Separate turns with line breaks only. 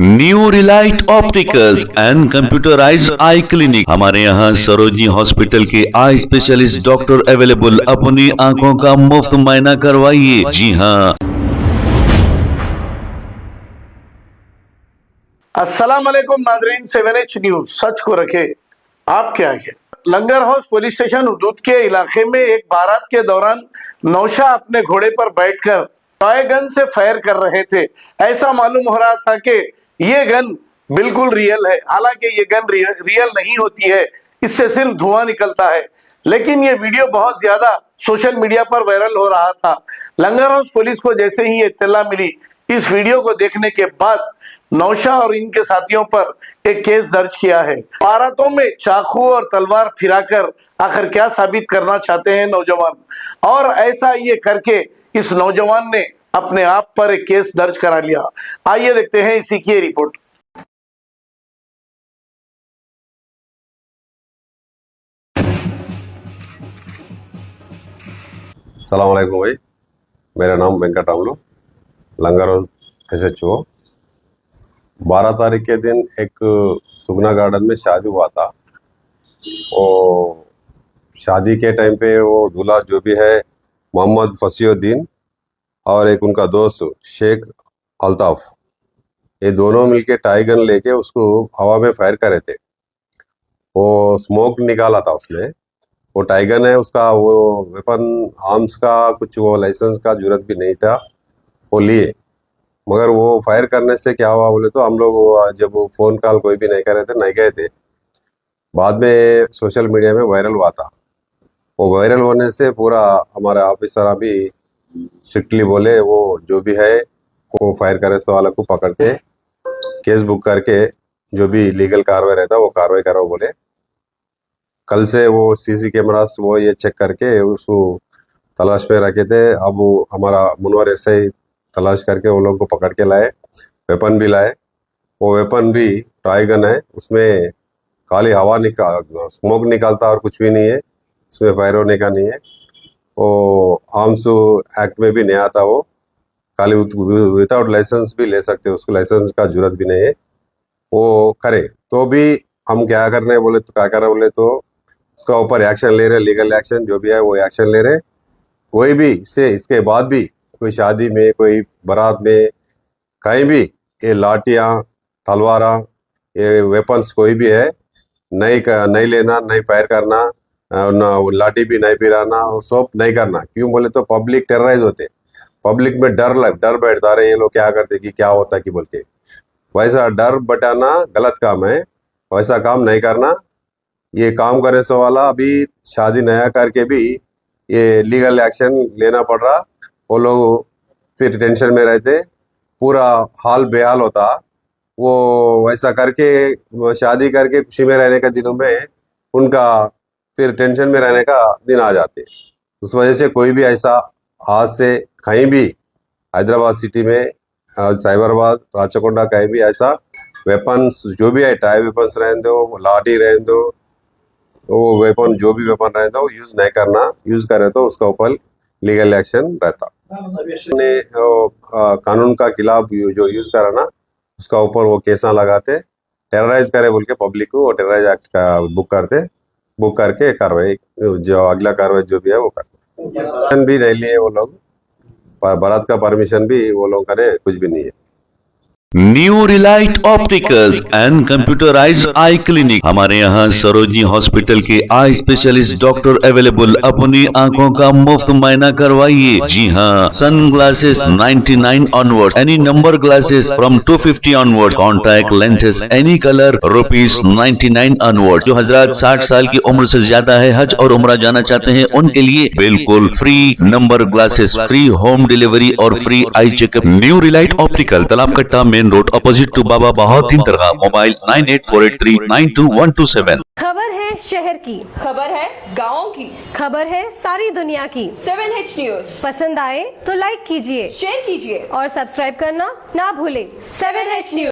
New Relight opticals and computerised I clinic. हमारे यहाँ Sarojini hospital के आई स्पेशलिस्ट डॉक्टर अवेलेबल। अपनी आंखों का मुफ्त मुआयना करवाइए। जी हाँ।
अस्सलाम वालेकुम नाजरीन, 7H न्यूज सच को रखे आपके आगे। लंगर हाउस पुलिस स्टेशन हुदूद के इलाके में एक बारात के दौरान नौशा अपने घोड़े पर बैठकर टॉय गन से फायर कर रहे थे। ऐसा मालूम हो रहा था कि ये गन बिल्कुल रियल है, हालांकि ये गन रियल नहीं होती है, इससे सिर्फ धुआं निकलता है। लेकिन ये वीडियो बहुत ज्यादा सोशल मीडिया पर वायरल हो रहा था। लंगर हाउस पुलिस को जैसे ही इत्तला मिली, इस वीडियो को देखने के बाद नौशा और इनके साथियों पर एक केस दर्ज किया है। बारातों में चाकू और तलवार फिराकर आखिर क्या साबित करना चाहते हैं नौजवान, और ऐसा ये करके इस नौजवान ने अपने आप पर एक केस दर्ज करा लिया। आइए देखते हैं इसी की रिपोर्ट।
अस्सलाम वालेकुम भाई, मेरा नाम वेंकटरामलू, लंगर SHO। 12 तारीख के दिन एक सुगना गार्डन में शादी हुआ था। और शादी के टाइम पे वो दूल्हा जो भी है मोहम्मद फसीउद्दीन और एक उनका दोस्त शेख अल्ताफ, ये दोनों मिलके टाई गन लेके उसको हवा में फायर करे थे। वो स्मोक निकाला था उसने। वो टाई गन है, उसका वो वेपन आर्म्स का कुछ वो लाइसेंस का जरूरत भी नहीं था, वो लिए। मगर वो फायर करने से क्या हुआ बोले तो हम लोग जब वो फ़ोन कॉल कोई भी नहीं कर रहे थे, नहीं गए थे। बाद में सोशल मीडिया में वायरल हुआ था। वो वायरल होने से पूरा हमारे ऑफिसर भी स्ट्रिक्टली बोले वो जो भी है वो फायर करे से वाला को पकड़ के केस बुक करके जो भी लीगल कार्रवाई रहता है वो कार्रवाई करो बोले। कल से वो सीसी कैमरास वो ये चेक करके उसको तलाश में रखे थे। अब वो हमारा मुनवर SI तलाश करके वो लोगों को पकड़ के लाए, वेपन भी लाए। वो वेपन भी टॉय गन है, उसमें खाली हवा स्मोक निकालता और कुछ भी नहीं है, उसमें फायर होने का नहीं है। वो आर्म्स एक्ट में भी नहीं आता, वो खाली विदाउट लाइसेंस भी ले सकते, उसको लाइसेंस का जरूरत भी नहीं है। वो करे तो भी हम क्या करने बोले तो क्या कर रहे बोले तो उसका ऊपर एक्शन ले रहे, लीगल एक्शन जो भी है वो एक्शन ले रहे। कोई भी इसके बाद भी कोई शादी में, कोई बारात में, कहीं भी ये लाठियाँ, तलवारा, ये वेपन्स कोई भी है नहीं लेना, नहीं फायर करना, लाठी भी नहीं फिराना और सब नहीं करना। क्यों बोले तो पब्लिक टेरराइज होते, पब्लिक में डर बैठता रहे, ये लोग क्या करते कि क्या होता कि बोल के। वैसा डर बटाना गलत काम है, वैसा काम नहीं करना। ये काम करे सो वाला अभी शादी नया करके भी ये लीगल एक्शन लेना पड़ रहा। वो लोग फिर टेंशन में रहते, पूरा हाल बेहाल होता। वो वैसा करके शादी करके खुशी में रहने के दिनों में उनका फिर टेंशन में रहने का दिन आ जाते। उस वजह से कोई भी ऐसा आज से कहीं भी हैदराबाद सिटी में, साइबराबाद, राचकोंडा, कहीं भी ऐसा वेपन्स जो भी है, टाई वेपन्स रहने दो, लाठी रहने दो, वो वेपन जो भी वेपन रहता है वो यूज नहीं करना। यूज करे तो उसका ऊपर लीगल एक्शन रहता। कानून का खिलाफ जो यूज करा ना, उसका ऊपर वो केसा लगाते, टेरराइज करे बोल के पब्लिक को, वो टेरराइज एक्ट का बुक करके कार्रवाई, जो अगला कार्रवाई जो भी है वो करते। परमिशन भी नहीं लिए वो लोग, बारात का परमिशन भी वो लोग करे कुछ भी नहीं है।
New Relight opticals and computerised I clinic. हमारे यहाँ सरोजनी हॉस्पिटल के आई स्पेशलिस्ट डॉक्टर अवेलेबल। अपनी आंखों का मुफ्त मुआयना करवाइए। जी हाँ। Sunglasses 99 onward, any number glasses from 250 onward, contact lenses any colour ₹99 onward. जो हजरात 60 साल की उम्र से ज्यादा है, हज और उम्रा जाना चाहते हैं, उनके लिए बिल्कुल free number glasses, free home delivery और free eye checkup. New relight optical, Talab Katta, main road, opposite to Baba Bahauddin Dargah. Mobile 9848392127।
खबर है शहर की,
खबर है गाँव की,
खबर है सारी दुनिया की।
7H न्यूज
पसंद आए तो लाइक कीजिए,
शेयर कीजिए
और सब्सक्राइब करना ना भूलें।
7H news.